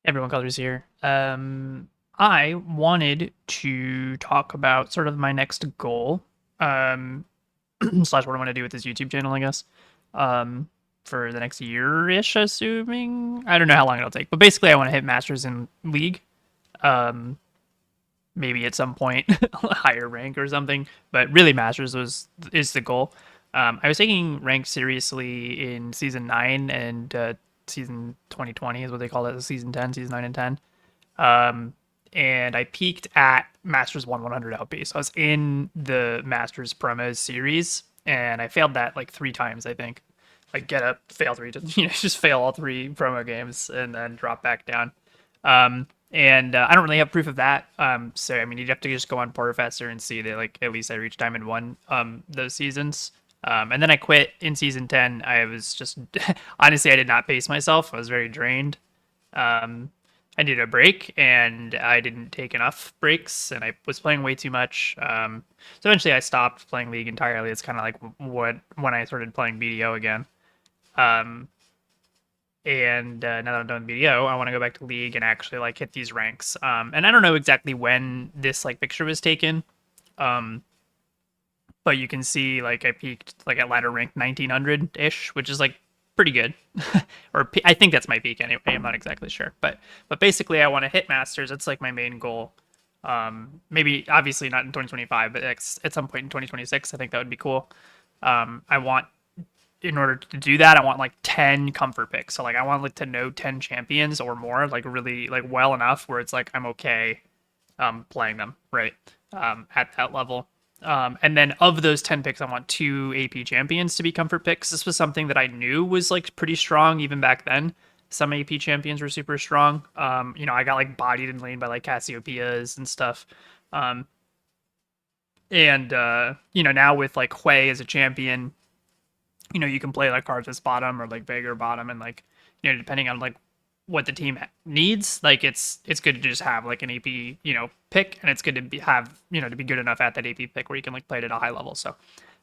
Everyone Colors here. I wanted to talk about sort of my next goal, um, slash what I want to do with this YouTube channel, I guess, for the next year-ish, assuming. I don't know how long it'll take, but basically I want to hit Masters in League, um, maybe at some point, higher rank or something, but really Masters is the goal. I was taking rank seriously in Season 9 and Season 2020 is what they call it, Season 10, Season 9 and 10. Um, and I peaked at Masters 100 LP. So I was in the Masters promos series, and I failed that like 3 times, I think. Like get up, fail three, just fail all 3 promo games, and then drop back down. And I don't really have proof of that. So I mean, you'd have to just go on Porterfester and see that like at least I reached Diamond 1 those seasons. And then I quit in season 10. I was just honestly I did not pace myself. I was very drained. Um, I needed a break, and I didn't take enough breaks, and I was playing way too much. So eventually, I stopped playing League entirely. It's kind of like what when I started playing BDO again. Um, and now that I'm done with BDO, I want to go back to League and actually like hit these ranks. And I don't know exactly when this like picture was taken. Um, but you can see like I peaked like at ladder rank 1900 ish, which is like pretty good. Or I think that's my peak anyway. I'm not exactly sure, but basically I want to hit Masters. It's like my main goal. Maybe obviously not in 2025, but at some point in 2026, I think that would be cool. I want in order to do that, I want like 10 comfort picks. So like I want like to know 10 champions or more, like really like well enough where it's like I'm okay playing them, right? At that level. And then of those 10 picks, I want 2 AP champions to be comfort picks. This was something that I knew was like pretty strong even back then. Some AP champions were super strong. I got like bodied in lane by like Cassiopeias and stuff. Um, and now with like Hui as a champion, you can play like Karthus bottom or like Veigar bottom, and like, depending on like what the team needs, like it's good to just have like an AP, pick, and it's good to have, to be good enough at that AP pick where you can like play it at a high level. So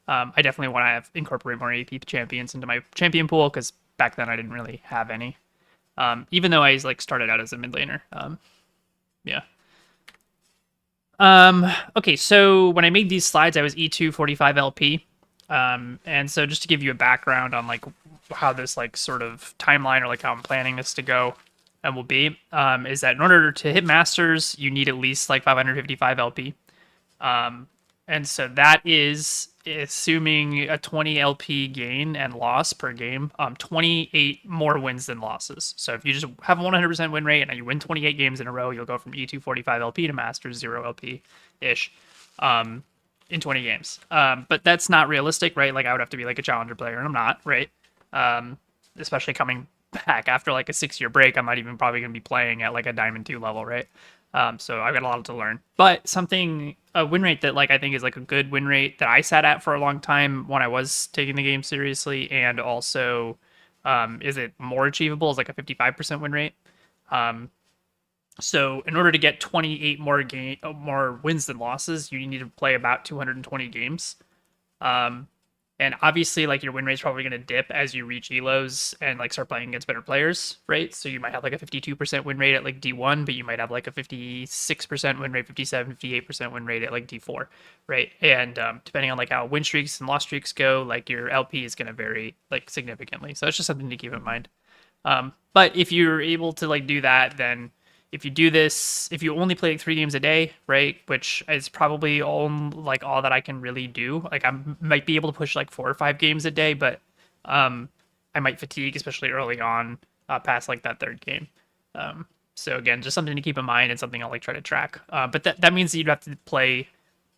I definitely want to have incorporate more AP champions into my champion pool because back then I didn't really have any. Even though I like started out as a mid laner. Yeah. Okay, so when I made these slides, I was E2 45 LP. And so just to give you a background on like how this like sort of timeline or like how I'm planning this to go and will be, is that in order to hit Masters, you need at least like 555 LP. And so that is assuming a 20 LP gain and loss per game, 28 more wins than losses. So if you just have a 100% win rate and you win 28 games in a row, you'll go from E2 45 LP to Masters 0 LP ish. In 20 games. But that's not realistic, right? Like I would have to be like a challenger player, and I'm not, right? Especially coming back after like a 6-year break, I'm not even probably going to be playing at like a Diamond 2 level, right? So I've got a lot to learn. But a win rate that like I think is like a good win rate that I sat at for a long time when I was taking the game seriously, and also is it more achievable is like a 55% win rate. So in order to get 28 more wins than losses, you need to play about 220 games. Um, and obviously, like your win rate's probably going to dip as you reach elos and like start playing against better players, right? So you might have like a 52% win rate at like D1, but you might have like a 56% win rate, 57, 58% win rate at like D4, right? And depending on like how win streaks and loss streaks go, like your LP is going to vary like significantly. So it's just something to keep in mind. But if you're able to like do that, then if you do this, if you only play like 3 games a day, right, which is probably all that I can really do. Like I might be able to push like 4 or 5 games a day, but I might fatigue, especially early on, past like that 3rd game. So again, just something to keep in mind and something I'll like try to track. But that means that you'd have to play,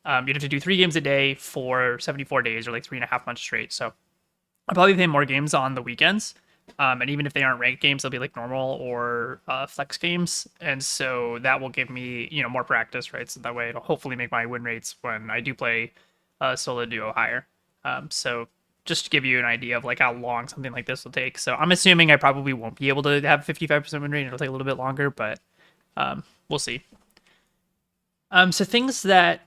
you'd have to do 3 games a day for 74 days or like 3.5 months straight. So I'll probably play more games on the weekends. And even if they aren't ranked games, they'll be like normal or flex games. And so that will give me, more practice, right? So that way it'll hopefully make my win rates when I do play solo duo higher. So just to give you an idea of like how long something like this will take. So I'm assuming I probably won't be able to have 55% win rate. It'll take a little bit longer, but we'll see. So things that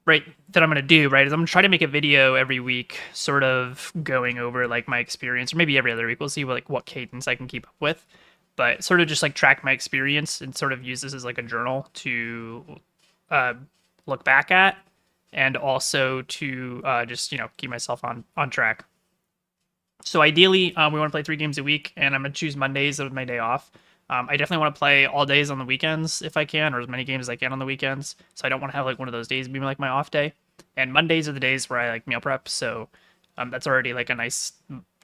right that I'm gonna do right is I'm gonna try to make a video every week, sort of going over like my experience, or maybe every other week. We'll see what cadence I can keep up with. but sort of just like track my experience and sort of use this as like a journal to uh, look back at, and also to just keep myself on track. So ideally, we want to play 3 games a week, and I'm gonna choose Mondays as my day off. I definitely want to play all days on the weekends if I can, or as many games as I can on the weekends. So I don't want to have like one of those days be like my off day. And Mondays are the days where I like meal prep, so that's already like a nice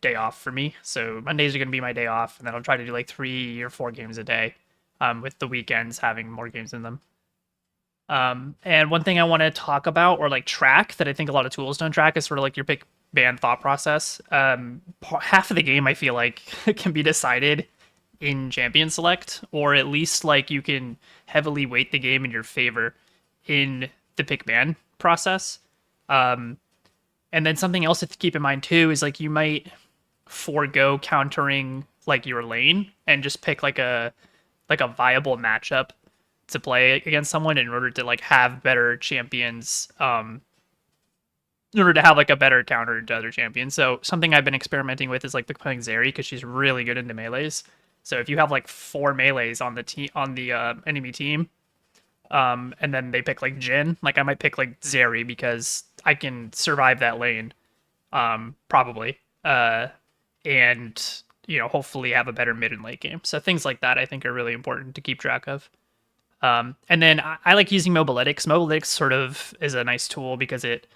day off for me. So Mondays are gonna be my day off, and then I'll try to do like 3 or 4 games a day, with the weekends having more games in them. And one thing I want to talk about or like track that I think a lot of tools don't track is sort of like your pick ban thought process. Half of the game I feel like can be decided in champion select, or at least like you can heavily weight the game in your favor in the pick ban process. Um, and then something else to keep in mind too is like you might forego countering like your lane and just pick like a viable matchup to play against someone in order to like have better champions, in order to have like a better counter to other champions. So something I've been experimenting with is like playing Zeri because she's really good into melees. So if you have like 4 melees on the team on the enemy team, and then they pick like Jhin, like I might pick like Zeri because I can survive that lane, probably, and hopefully have a better mid and late game. So things like that I think are really important to keep track of. And then I like using Mobilytics. Mobilytics sort of is a nice tool because it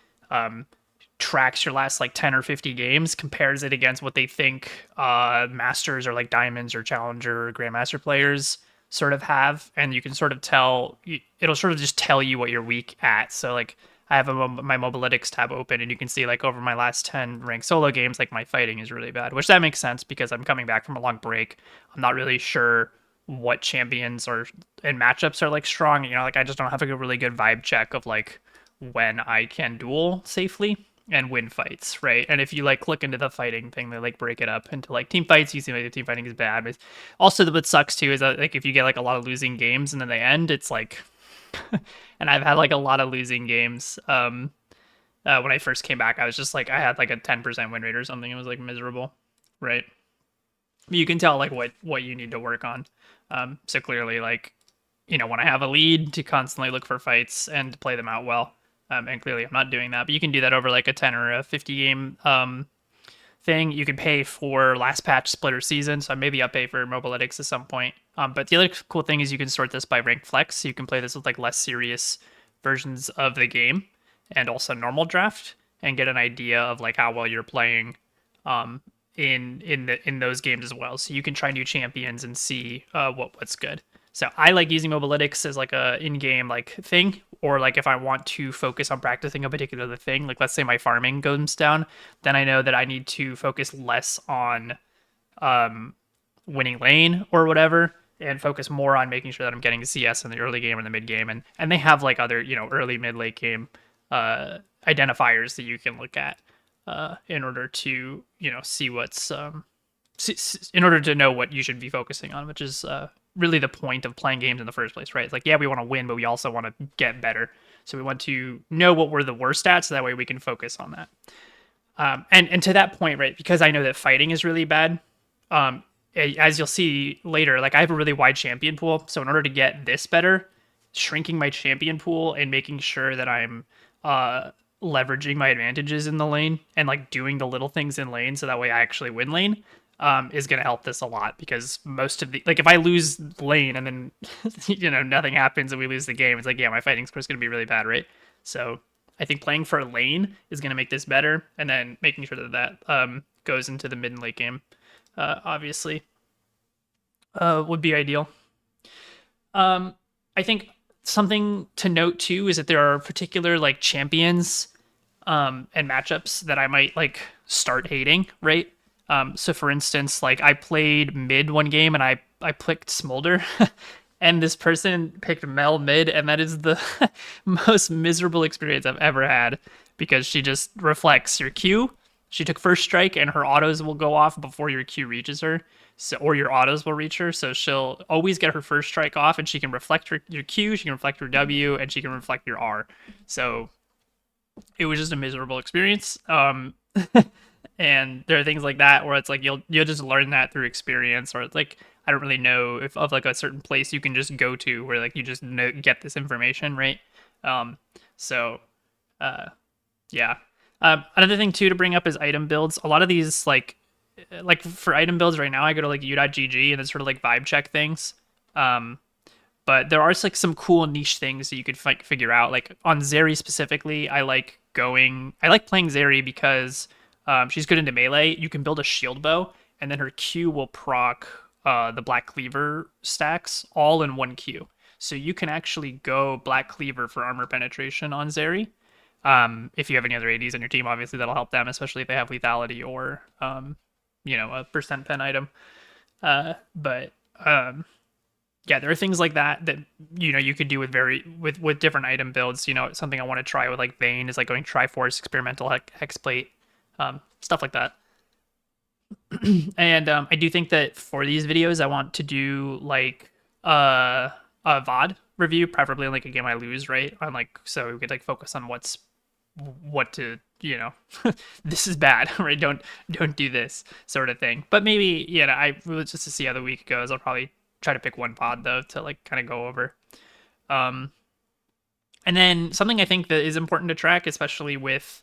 tracks your last like 10 or 50 games, compares it against what they think masters or like diamonds or challenger or grandmaster players sort of have, and you can sort of tell. It'll sort of just tell you what you're weak at. So like I have my Mobilytics tab open, and you can see like over my last 10 ranked solo games, like my fighting is really bad, which that makes sense because I'm coming back from a long break. I'm not really sure what champions or and matchups are like strong. Like I just don't have like a really good vibe check of like when I can duel safely and win fights, right? And if you like look into the fighting thing, they like break it up into like team fights. You see like the team fighting is bad, but also what sucks too is that like if you get like a lot of losing games and then they end, it's like, and I've had like a lot of losing games. When I first came back, I was just like I had like a 10% win rate or something. It was like miserable, right? You can tell like what you need to work on. So clearly, like when I have a lead, to constantly look for fights and to play them out well. And clearly, I'm not doing that. But you can do that over like a 10 or a 50 game thing. You can pay for last patch splitter season, so maybe I'll pay for Mobilytics at some point. But the other cool thing is you can sort this by rank flex, so you can play this with like less serious versions of the game and also normal draft and get an idea of like how well you're playing in those games as well. So you can try new champions and see what's good. So I like using Mobilytics as like a in-game like thing, or like if I want to focus on practicing a particular thing, like let's say my farming goes down, then I know that I need to focus less on winning lane or whatever, and focus more on making sure that I'm getting CS in the early game or the mid game, and they have like other early mid late game identifiers that you can look at in order to see what's in order to know what you should be focusing on, which is really the point of playing games in the first place, right? It's like, yeah, we want to win, but we also want to get better. So we want to know what we're the worst at, so that way we can focus on that. And to that point, right, because I know that fighting is really bad, as you'll see later, like I have a really wide champion pool. So in order to get this better, shrinking my champion pool and making sure that I'm leveraging my advantages in the lane and like doing the little things in lane so that way I actually win lane is going to help this a lot, because most of the like if I lose lane and then nothing happens and we lose the game, it's like, yeah, my fighting score is going to be really bad, right? So I think playing for a lane is going to make this better, and then making sure that goes into the mid and late game obviously would be ideal. I think something to note too is that there are particular like champions and matchups that I might like start hating, right? So for instance, like I played mid one game and I picked Smolder and this person picked Mel mid, and that is the most miserable experience I've ever had, because she just reflects your Q. She took first strike and her autos will go off before your Q reaches her. So, or your autos will reach her, so she'll always get her first strike off, and she can reflect your Q, she can reflect your W, and she can reflect your R. So it was just a miserable experience. And there are things like that where it's like you'll just learn that through experience, or it's like I don't really know if of like a certain place you can just go to where like you just get this information, right? Um, so uh, yeah. Another thing too to bring up is item builds. A lot of these like for item builds right now, I go to like u.gg and it's sort of like vibe check things. Um, but there are like some cool niche things that you could like figure out. Like on Zeri specifically, I like playing Zeri because she's good into melee. You can build a shield bow, and then her Q will proc the Black Cleaver stacks all in one Q. So you can actually go Black Cleaver for armor penetration on Zeri. If you have any other ADs on your team, obviously that'll help them, especially if they have lethality or a percent pen item. But yeah, there are things like that you could do with with different item builds. Something I want to try with like Vayne is like going Triforce, experimental hexplate, stuff like that. And I do think that for these videos, I want to do like a VOD review, preferably like a game I lose, right? On like so we could like focus on what to this is bad, right? Don't do this sort of thing. But maybe I just to see how the week goes. I'll probably try to pick one pod though to like kind of go over. Um, and then something I think that is important to track, especially with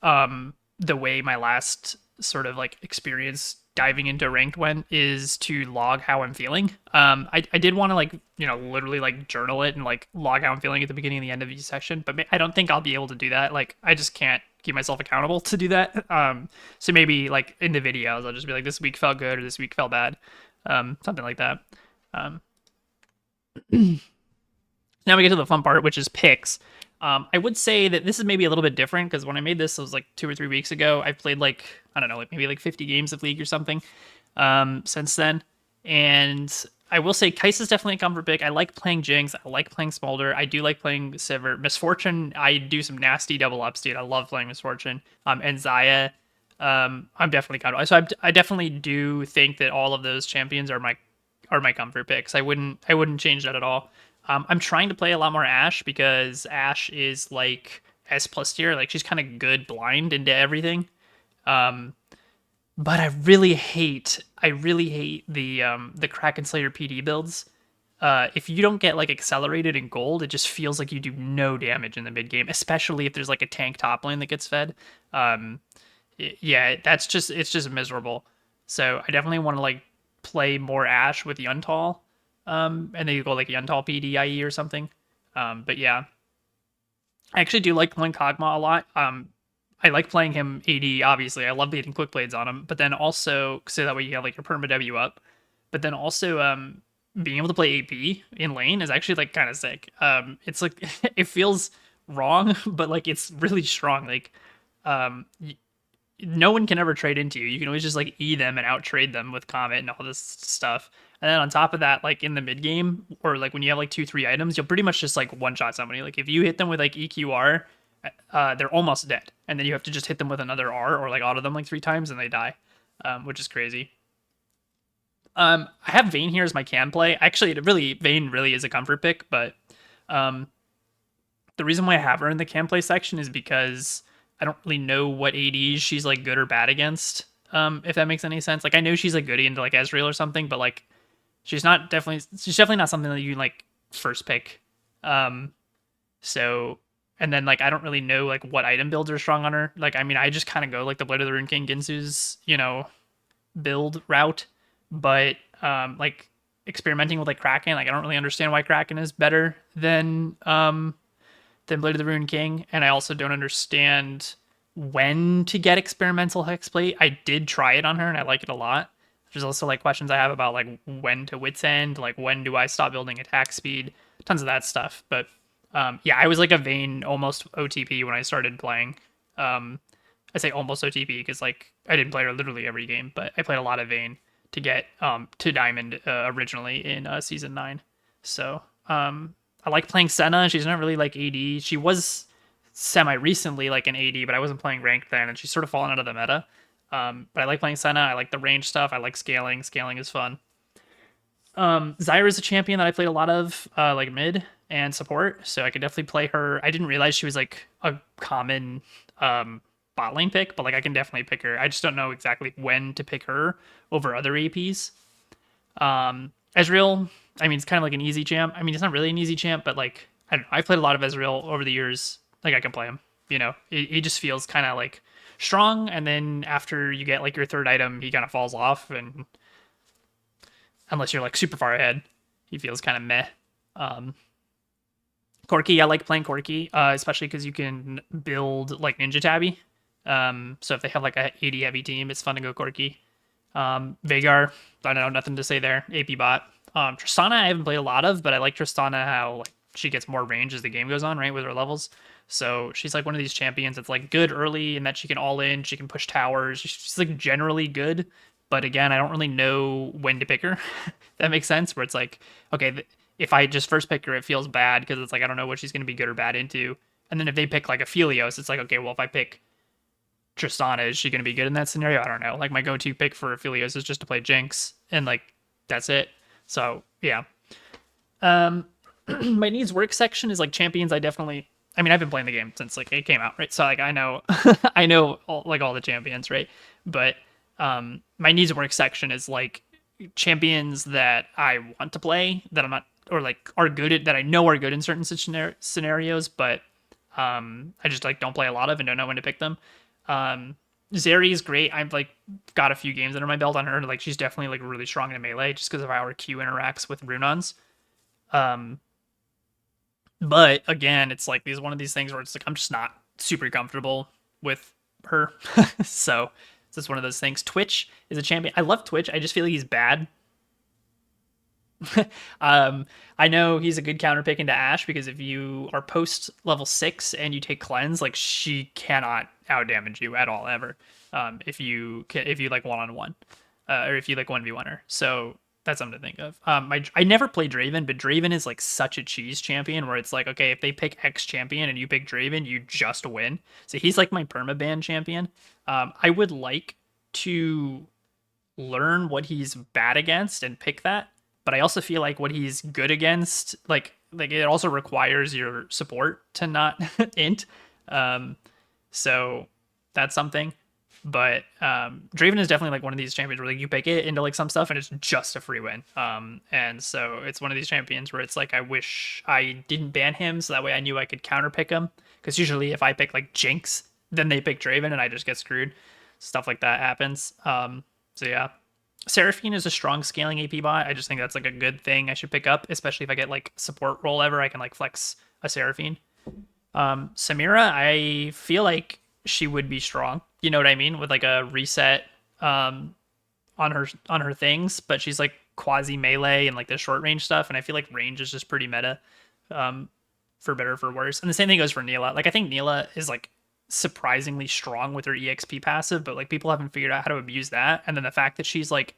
the way my last sort of like experience diving into ranked went, is to log how I'm feeling. I did want to like literally like journal it and like log how I'm feeling at the beginning and the end of each session, but I don't think I'll be able to do that. Like I just can't keep myself accountable to do that. So maybe like in the videos I'll just be like, this week felt good or this week felt bad, something like that. Um, Now we get to the fun part, which is picks. I would say that this is maybe a little bit different because when I made this, it was like 2 or 3 weeks ago. I've played like, I don't know, like maybe like 50 games of League or something since then. And I will say Kais is definitely a comfort pick. I like playing Jinx. I like playing Smolder. I do like playing Sivir. Misfortune, I do some nasty double ups, dude. I love playing Misfortune. And Zaya, I'm definitely comfortable. So I definitely do think that all of those champions are my comfort picks. I wouldn't change that at all. I'm trying to play a lot more Ashe because Ashe is like S plus tier. Like she's kind of good blind into everything. Um, but I really hate the Kraken Slayer PD builds. If you don't get like accelerated in gold, it just feels like you do no damage in the mid game, especially if there's like a tank top lane that gets fed. Um, yeah, it's just miserable. So I definitely want to like play more Ashe with Yuntal, and then you go like Yuntal PDIE or something. But yeah, I actually do like playing Kog'Maw a lot. I like playing him AD. Obviously, I love beating quick blades on him, but then also so that way you have like your perma W up. But then also being able to play AP in lane is actually like kind of sick. It's like it feels wrong, but like it's really strong. Like um, no one can ever trade into you. You can always just like E them and out trade them with Comet and all this stuff. And then on top of that, like in the mid game or like when you have like 2, 3 items, you'll pretty much just like one shot somebody. Like if you hit them with like EQR, they're almost dead, and then you have to just hit them with another R or like auto them like 3 times and they die, which is crazy. I have Vayne here as my can play. Actually, Vayne really is a comfort pick, but um, the reason why I have her in the can play section is because I don't really know what ADs she's like good or bad against. If that makes any sense. Like I know she's like good into like Ezreal or something, but like she's definitely not something that you like first pick. Um, so and then like I don't really know like what item builds are strong on her. Like I mean I just kind of go like the Blade of the Rune King Ginsu's build route, but like experimenting with like Kraken, like I don't really understand why Kraken is better than Blade of the Rune King, and I also don't understand when to get experimental hexplate. I did try it on her, and I like it a lot. There's also like questions I have about like when to wits end, like when do I stop building attack speed, tons of that stuff. But yeah, I was like a Vayne almost OTP when I started playing. Um, I say almost OTP because like I didn't play her literally every game, but I played a lot of Vayne to get to Diamond originally in season 9. So I like playing Senna. She's not really like AD. She was semi recently like an AD, but I wasn't playing ranked then, and she's sort of fallen out of the meta. But I like playing Senna. I like the range stuff. I like scaling. Scaling is fun. Zyra is a champion that I played a lot of, like mid and support, so I could definitely play her. I didn't realize she was like a common bot lane pick, but like I can definitely pick her. I just don't know exactly when to pick her over other APs. Ezreal, I mean, it's kind of like an easy champ. I mean, it's not really an easy champ, but like, I don't know. I've played a lot of Ezreal over the years. Like, I can play him. He just feels kind of like strong. And then after you get like your third item, he kind of falls off. And unless you're like super far ahead, he feels kind of meh. Um, Corki, I like playing Corki, especially because you can build like Ninja Tabby. So if they have like a 80 heavy team, it's fun to go Corki. Vagar, I don't know, nothing to say there. AP bot. Tristana, I haven't played a lot of, but I like Tristana how like she gets more range as the game goes on, right, with her levels. So she's like one of these champions that's like good early and that she can all in, she can push towers. She's like generally good, but again, I don't really know when to pick her. That makes sense. Where it's like, okay, if I just first pick her, it feels bad because it's like I don't know what she's going to be good or bad into. And then if they pick like a Phelios, it's like, okay, well, if I pick Tristana, is she going to be good in that scenario? I don't know. Like my go-to pick for Aphelios is just to play Jinx, and like that's it. So yeah. Um, my needs work section is like champions. I mean, I've been playing the game since like it came out, right? So like I know, I know all the champions, right? But my needs work section is like champions that I want to play that I'm not, or like are good at, that I know are good in certain scenarios, but I just like don't play a lot of and don't know when to pick them. Um, Zeri is great. I've like got a few games under my belt on her. Like she's definitely like really strong in melee just because of how her Q interacts with Runons. Um, but again, it's like these one of these things where it's like I'm just not super comfortable with her. So it's just one of those things. Twitch is a champion. I love Twitch. I just feel like he's bad. I know he's a good counter pick into Ashe because if you are post level 6 and you take cleanse, like she cannot out damage you at all ever. If you like 1-on-1, or if you like 1v1 her. So that's something to think of. I never play Draven, but Draven is like such a cheese champion where it's like, okay, if they pick X champion and you pick Draven, you just win. So he's like my permaban champion. I would like to learn what he's bad against and pick that, but I also feel like what he's good against, like it also requires your support to not int. Um, so that's something. But Draven is definitely like one of these champions where like you pick it into like some stuff and it's just a free win. And so it's one of these champions where it's like I wish I didn't ban him so that way I knew I could counter pick him. Because usually if I pick like Jinx, then they pick Draven and I just get screwed. Stuff like that happens. So yeah, Seraphine is a strong scaling AP bot. I just think that's like a good thing I should pick up, especially if I get like support role ever. I can like flex a Seraphine. Samira, I feel like she would be strong. You know what I mean? With like a reset on her things, but she's like quasi melee and like the short range stuff, and I feel like range is just pretty meta, um, for better or for worse. And the same thing goes for Neela. Like I think Neela is like surprisingly strong with her EXP passive, but like people haven't figured out how to abuse that. And then the fact that she's like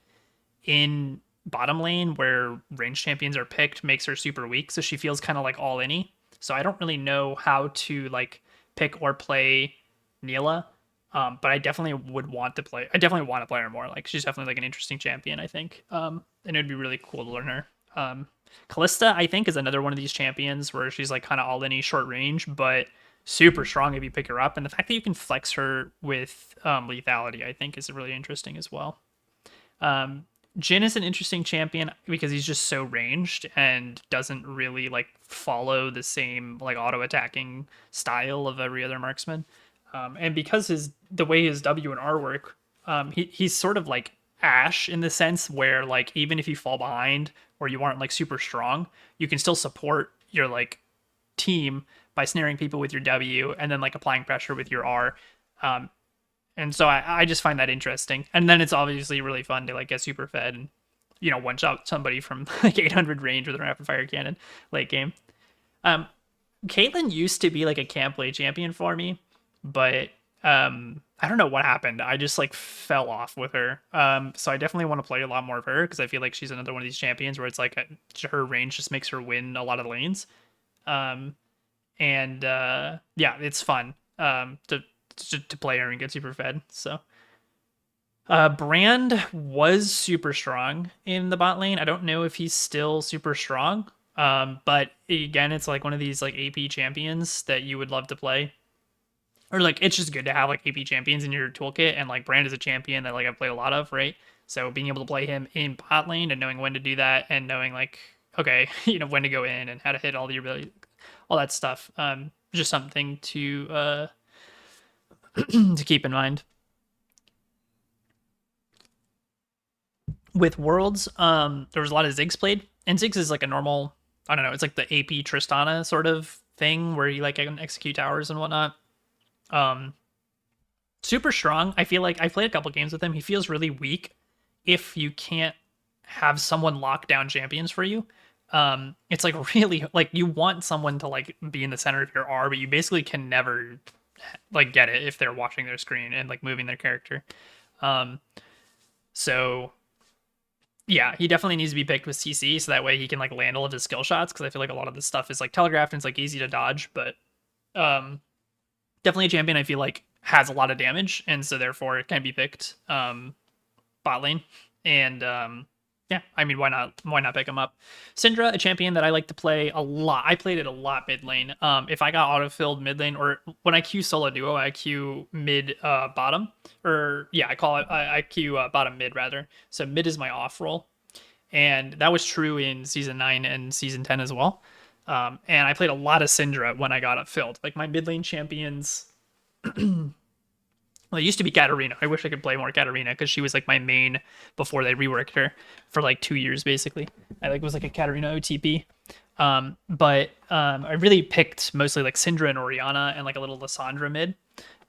in bottom lane where range champions are picked makes her super weak, so she feels kind of like all inny. So I don't really know how to like pick or play Neela. But I definitely would want to play. I definitely want to play her more. Like she's definitely like an interesting champion, I think. And it would be really cool to learn her. Callista, I think, is another one of these champions where she's like kind of all in short range, but super strong if you pick her up. And the fact that you can flex her with lethality, I think, is really interesting as well. Jhin is an interesting champion because he's just so ranged and doesn't really like follow the same like auto attacking style of every other marksman. And because the way his W and R work, he's sort of like Ashe in the sense where like even if you fall behind or you aren't like super strong, you can still support your like team by snaring people with your W and then like applying pressure with your R. Um, and so I just find that interesting. And then it's obviously really fun to like get super fed and one shot somebody from like 800 range with a rapid fire cannon late game. Um, Caitlyn used to be like a camp play champion for me, but I don't know what happened. I just like fell off with her. So I definitely want to play a lot more of her because I feel like she's another one of these champions where it's like her range just makes her win a lot of lanes. Um, and yeah, it's fun to play her and get super fed. So Brand was super strong in the bot lane. I don't know if he's still super strong. But again, it's like one of these like AP champions that you would love to play. Or like it's just good to have like AP champions in your toolkit, and like Brand is a champion that like I've played a lot of, right? So being able to play him in bot lane and knowing when to do that and knowing like, okay, when to go in and how to hit all the ability, all that stuff. Just something to to keep in mind. With Worlds, there was a lot of Ziggs played, and Ziggs is like a normal, I don't know, it's like the AP Tristana sort of thing where you like can execute towers and whatnot. Um, Super strong. I feel like I played a couple games with him. He feels really weak if you can't have someone lock down champions for you. It's like really like you want someone to like be in the center of your R, but you basically can never like get it if they're watching their screen and like moving their character. Um, so yeah, he definitely needs to be picked with CC so that way he can like land all of his skill shots because I feel like a lot of this stuff is like telegraphed and it's like easy to dodge, but definitely a champion I feel like has a lot of damage and so therefore it can be picked bot lane. And yeah, I mean why not pick him up? Syndra, a champion that I like to play a lot. I played it a lot mid lane. If I got auto-filled mid lane or when I queue solo duo, I queue mid bottom. Or yeah, I call it I queue bottom mid rather. So mid is my off role. And that was true in season 9 and season 10 as well. And I played a lot of Syndra when I got it filled. Like my mid lane champions well, it used to be Katarina. I wish I could play more Katarina because she was like my main before they reworked her for like 2 years basically. I like was like a Katarina OTP. I really picked mostly like Syndra and Orianna and like a little Lissandra mid.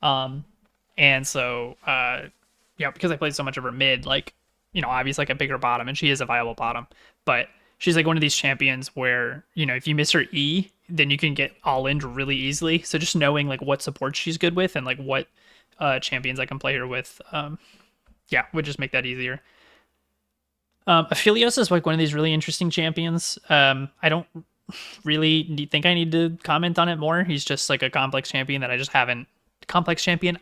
And so yeah, because I played so much of her mid, like obviously like a bigger bottom, and she is a viable bottom, but she's like one of these champions where if you miss her E, then you can get all in really easily. So just knowing like what support she's good with and like what champions I can play her with, yeah, would just make that easier. Aphelios is like one of these really interesting champions. I don't really think I need to comment on it more. He's just like a complex champion that I just haven't. Complex champion.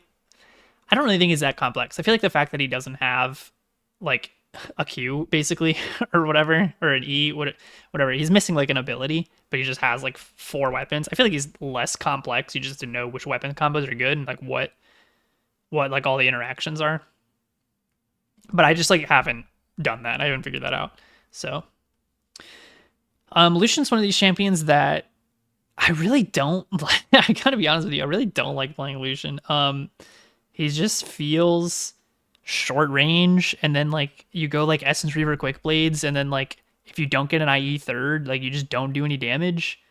I don't really think he's that complex. I feel like the fact that he doesn't have like a Q basically or whatever or an E, whatever. He's missing like an ability, but he just has like 4 weapons. I feel like he's less complex. You just have to know which weapon combos are good and like what like all the interactions are. But I just like haven't done that. I haven't figured that out. So Lucian's one of these champions that I really don't like. I gotta be honest with you, I really don't like playing Lucian. He just feels short range, and then like you go like Essence Reaver Quick Blades, and then like if you don't get an IE third, like you just don't do any damage.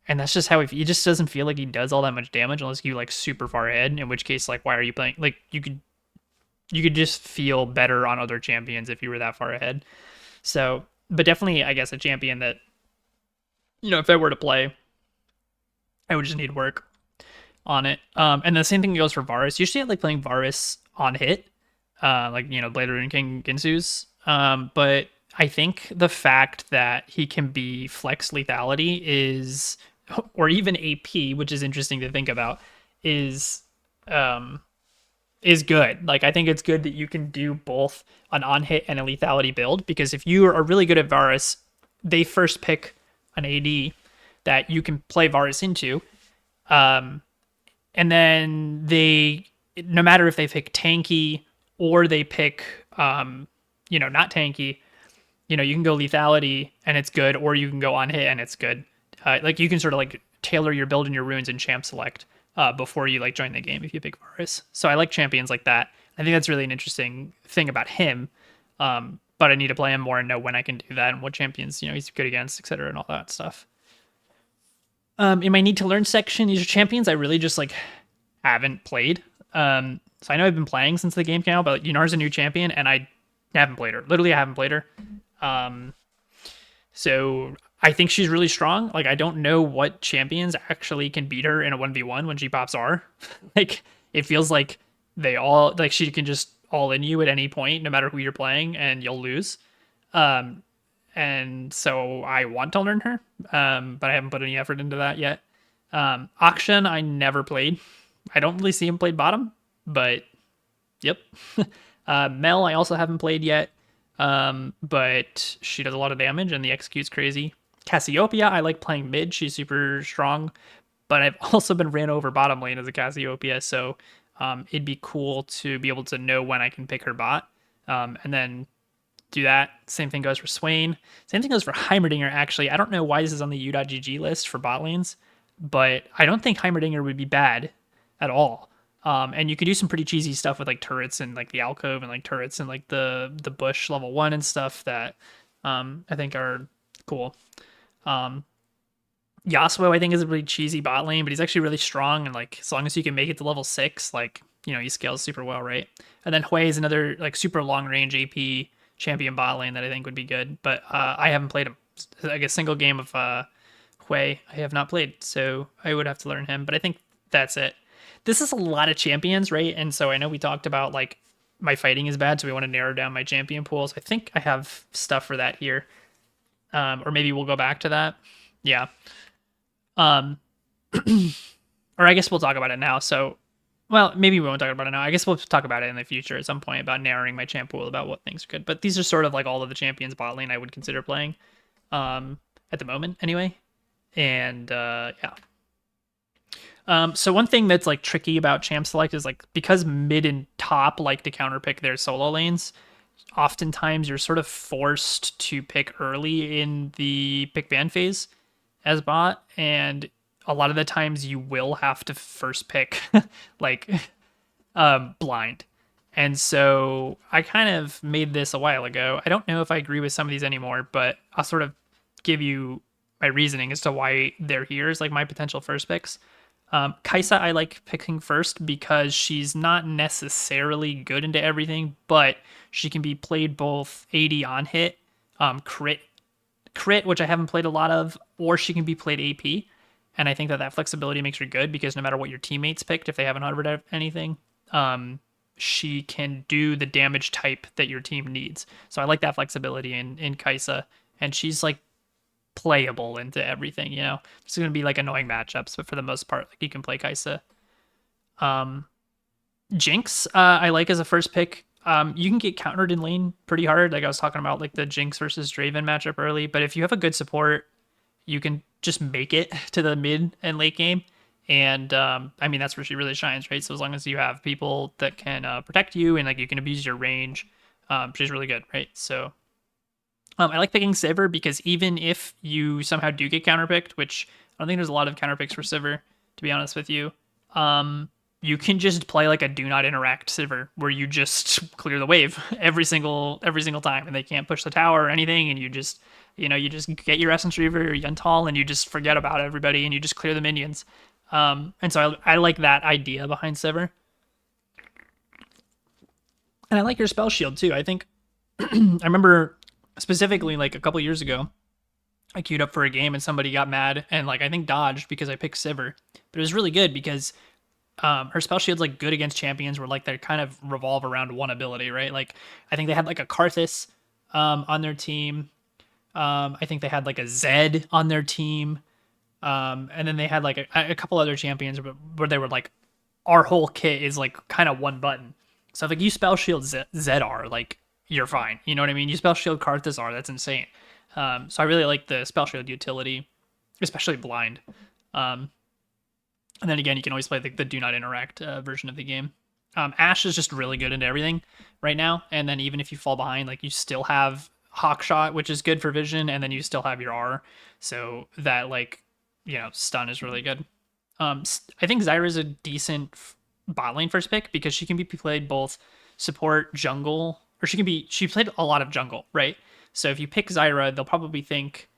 And that's just how he just doesn't feel like he does all that much damage unless you like super far ahead, in which case like why are you playing? Like you could just feel better on other champions if you were that far ahead. So, but definitely I guess a champion that if I were to play, I would just need work on it. And the same thing goes for Varus. Usually I like playing Varus on hit. Like Blade Rune King Ginsu's. But I think the fact that he can be flex lethality is, or even AP, which is interesting to think about, is good. Like I think it's good that you can do both an on hit and a lethality build, because if you are really good at Varus, they first pick an AD that you can play Varus into, and then they, no matter if they pick tanky or they pick not tanky, you can go lethality and it's good, or you can go on hit and it's good. Like you can sort of like tailor your build and your runes and champ select before you like join the game if you pick Varus. So I like champions like that. I think that's really an interesting thing about him. But I need to play him more and know when I can do that and what champions he's good against, etc., and all that stuff. In my need to learn section, these are champions I really just like haven't played. So I know I've been playing since the game came out, but Yunar's a new champion and I haven't played her. Literally, I haven't played her. So I think she's really strong. Like I don't know what champions actually can beat her in a 1v1 when she pops R. Like it feels like they all like she can just all in you at any point, no matter who you're playing, and you'll lose. And so I want to learn her, but I haven't put any effort into that yet. Auction, I never played. I don't really see him played bottom, but yep. Mel, I also haven't played yet, but she does a lot of damage and the execute's crazy. Cassiopeia, I like playing mid. She's super strong, but I've also been ran over bottom lane as a Cassiopeia, so it'd be cool to be able to know when I can pick her bot. And then do that. Same thing goes for Swain. Same thing goes for Heimerdinger, actually. I don't know why this is on the u.gg list for bot lanes, but I don't think Heimerdinger would be bad at all. And you could do some pretty cheesy stuff with like turrets and like the alcove and like turrets and like the bush level 1 and stuff that I think are cool. Yasuo, I think, is a really cheesy bot lane, but he's actually really strong, and like as long as you can make it to level 6, like he scales super well, right? And then Hui is another like super long range AP champion bot lane that I think would be good, but I haven't played him. Like a single game of Hui, I have not played, so I would have to learn him. But I think that's it. This is a lot of champions, right? And so I know we talked about like my fighting is bad, so we want to narrow down my champion pools. I think I have stuff for that here, or maybe we'll go back to that. Yeah. Um, or I guess we'll talk about it now. So, well, maybe we won't talk about it now. I guess we'll talk about it in the future at some point about narrowing my champ pool about what things are good. But these are sort of like all of the champions bot lane I would consider playing, at the moment anyway. And yeah. So one thing that's like tricky about champ select is like because mid and top like to counterpick their solo lanes, oftentimes you're sort of forced to pick early in the pick ban phase as bot, and a lot of the times you will have to first pick like blind. And so I kind of made this a while ago. I don't know if I agree with some of these anymore, but I'll sort of give you my reasoning as to why they're here as like my potential first picks. Kaisa I like picking first because she's not necessarily good into everything, but she can be played both AD on hit, crit, which I haven't played a lot of, or she can be played AP. And I think that flexibility makes her good because no matter what your teammates picked, if they haven't hovered anything, she can do the damage type that your team needs. So I like that flexibility in Kaisa, and she's like playable into everything. It's going to be like annoying matchups, but for the most part, like you can play Kaisa. Jinx, I like as a first pick. You can get countered in lane pretty hard. Like I was talking about, like the Jinx versus Draven matchup early. But if you have a good support, you can just make it to the mid and late game. And I mean, that's where she really shines, right? So as long as you have people that can protect you and like you can abuse your range, she's really good, right? So I like picking Sivir because even if you somehow do get counterpicked, which I don't think there's a lot of counterpicks for Sivir, to be honest with you, you can just play like a do not interact Sivir where you just clear the wave every single time, and they can't push the tower or anything, and you just get your Essence Reaver or Yuntal and you just forget about everybody and you just clear the minions. And so I like that idea behind Sivir. And I like your spell shield too. I think I remember specifically like a couple years ago, I queued up for a game and somebody got mad and like I think dodged because I picked Sivir. But it was really good because her spell shield's like good against champions where like they kind of revolve around one ability, right? Like I think they had like a Karthus on their team. I think they had like a Zed on their team. And then they had like a couple other champions where they were like, our whole kit is like kind of one button. So if like you spell shield ZR, like you're fine. You know what I mean? You spell shield Karthus R, that's insane. So I really like the spell shield utility, especially blind. And then again, you can always play the do not interact version of the game. Ashe is just really good into everything right now. And then even if you fall behind, like you still have Hawkshot, which is good for vision, and then you still have your R. So that like, stun is really good. I think Zyra is a decent bot lane first pick because she can be played both support, jungle, or she played a lot of jungle, right? So if you pick Zyra, they'll probably think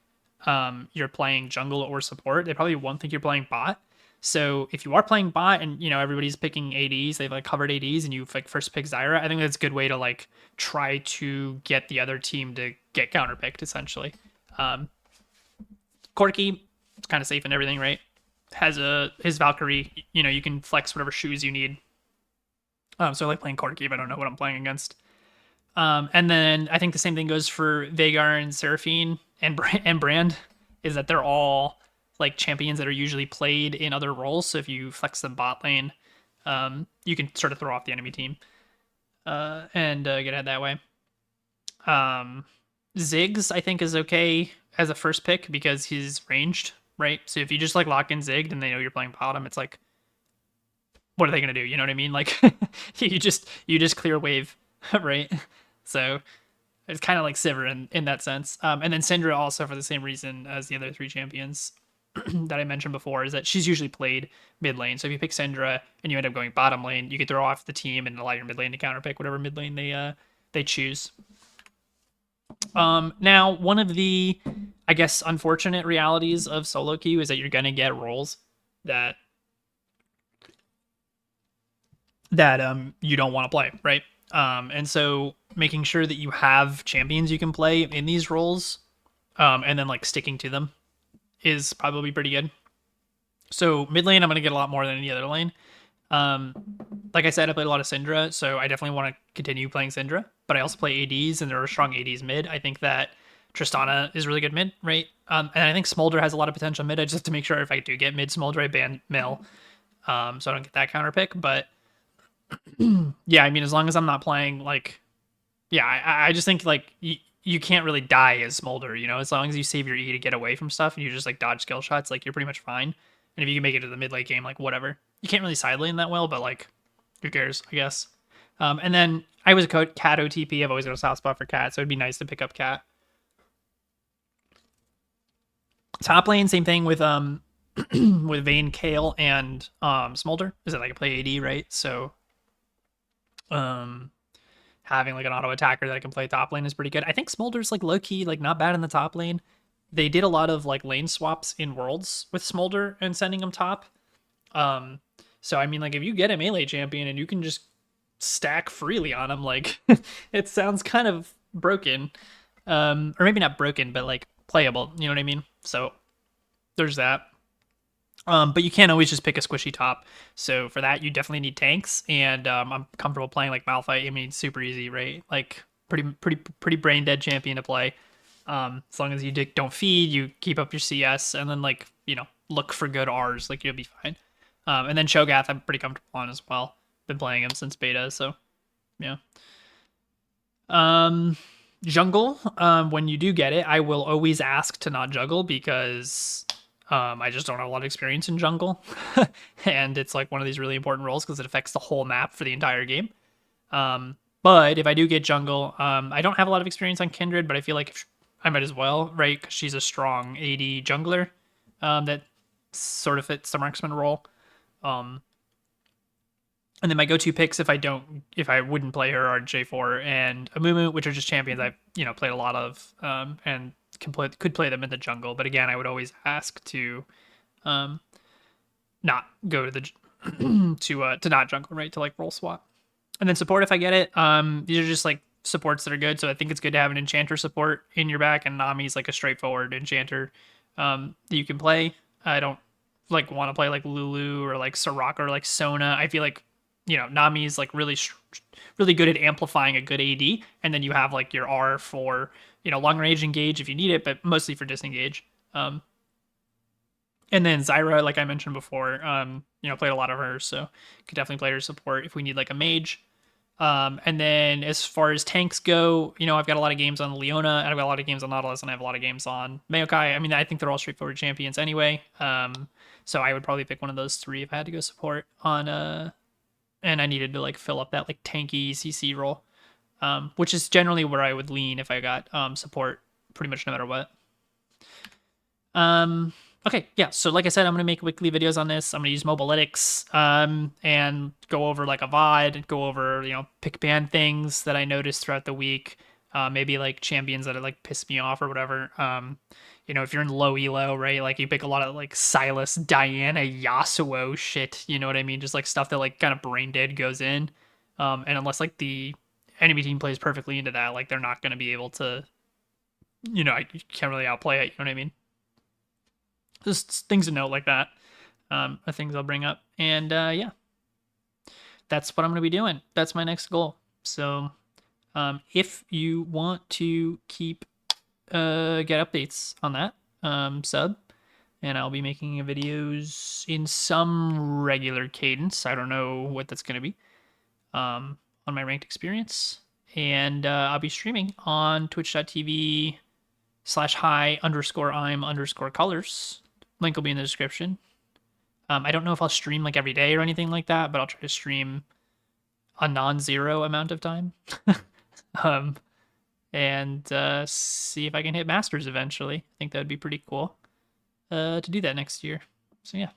you're playing jungle or support. They probably won't think you're playing bot. So if you are playing bot and everybody's picking ADs, they've like covered ADs, and you like first pick Zyra, I think that's a good way to like try to get the other team to get counterpicked essentially. Corki, it's kind of safe and everything, right? Has his Valkyrie, you can flex whatever shoes you need. So I like playing Corki, but I don't know what I'm playing against. And then I think the same thing goes for Veigar and Seraphine and Brand, is that they're all like champions that are usually played in other roles. So if you flex them bot lane, you can sort of throw off the enemy team and get ahead that way. Ziggs, I think, is okay as a first pick because he's ranged, right? So if you just like lock in Zigged and they know you're playing bottom, it's like, what are they gonna do? You know what I mean? Like you just clear wave, right? So it's kind of like Sivir in that sense. And then Syndra also for the same reason as the other three champions that I mentioned before, is that she's usually played mid lane. So if you pick Syndra and you end up going bottom lane, you can throw off the team and allow your mid lane to counterpick whatever mid lane they choose. Now one of the, I guess, unfortunate realities of solo queue is that you're gonna get roles that you don't want to play, right? And so making sure that you have champions you can play in these roles, and then like sticking to them is probably pretty good. So mid lane, I'm gonna get a lot more than any other lane. Um, like I said, I played a lot of Syndra, so I definitely want to continue playing Syndra. But I also play ADs, and there are strong ADs mid. I think that Tristana is really good mid, right? And I think Smolder has a lot of potential mid. I just have to make sure if I do get mid Smolder, I ban Mill, so I don't get that counter pick. But yeah, I mean, as long as I'm not playing like, yeah, I just think like you can't really die as Smolder, you know, as long as you save your E to get away from stuff and you just like dodge skill shots, like you're pretty much fine. And if you can make it to the mid late game, like whatever. You can't really side lane that well, but like, who cares, I guess. And then I was a cat OTP. I've always got a soft spot for cat, so it'd be nice to pick up cat. Top lane, same thing with with Vayne, Kale, and Smolder. Is that like a play AD, right? So having like an auto attacker that I can play top lane is pretty good. I think Smolder's like low key, like not bad in the top lane. They did a lot of like lane swaps in Worlds with Smolder and sending him top. So I mean, like if you get a melee champion and you can just stack freely on him, like it sounds kind of broken, or maybe not broken, but like playable. You know what I mean? So there's that. But you can't always just pick a squishy top. So for that, you definitely need tanks, and I'm comfortable playing like Malphite. I mean, super easy, right? Like pretty brain dead champion to play. As long as you don't feed, you keep up your CS, and then like look for good R's, like you'll be fine. And then Cho'Gath, I'm pretty comfortable on as well. Been playing him since beta, so yeah. Jungle, when you do get it, I will always ask to not juggle because I just don't have a lot of experience in jungle, and it's like one of these really important roles because it affects the whole map for the entire game. But if I do get jungle, I don't have a lot of experience on Kindred, but I feel like I might as well, right? Because she's a strong AD jungler that sort of fits the marksman role. And then my go-to picks if I wouldn't play her are J4 and Amumu, which are just champions I've played a lot of, and could play them in the jungle. But again, I would always ask to not go to the to not jungle, right? To like roll swap. And then support if I get it. These are just like supports that are good. So I think it's good to have an enchanter support in your back, and Nami's like a straightforward enchanter that you can play. I don't like want to play like Lulu or like Soraka or like Sona. I feel like Nami's like really good at amplifying a good AD, and then you have like your R for long range engage if you need it, but mostly for disengage. And then Zyra, like I mentioned before, played a lot of her, so could definitely play her support if we need like a mage. And then as far as tanks go, I've got a lot of games on Leona, and I've got a lot of games on Nautilus, and I have a lot of games on Maokai. I mean, I think they're all straightforward champions anyway. So I would probably pick one of those three if I had to go support on and I needed to like fill up that like tanky CC role, which is generally where I would lean if I got support pretty much no matter what. Okay, yeah, so like I said, I'm going to make weekly videos on this. I'm going to use Mobalytics and go over like a VOD and go over, pick ban things that I noticed throughout the week. Maybe like champions that like pissed me off or whatever. If you're in low elo, right, like you pick a lot of like Silas, Diana, Yasuo shit, you know what I mean? Just like stuff that like kind of brain dead goes in. And unless like the enemy team plays perfectly into that, like they're not going to be able to, you can't really outplay it, you know what I mean? Just things to note like that are things I'll bring up. And yeah, that's what I'm going to be doing. That's my next goal. So if you want to keep get updates on that, sub, and I'll be making videos in some regular cadence. I don't know what that's going to be on my ranked experience. And I'll be streaming on twitch.tv/hi_I'm_colors. Link will be in the description. I don't know if I'll stream like every day or anything like that, but I'll try to stream a non-zero amount of time. um, and see if I can hit Masters eventually. I think that would be pretty cool to do that next year. So yeah.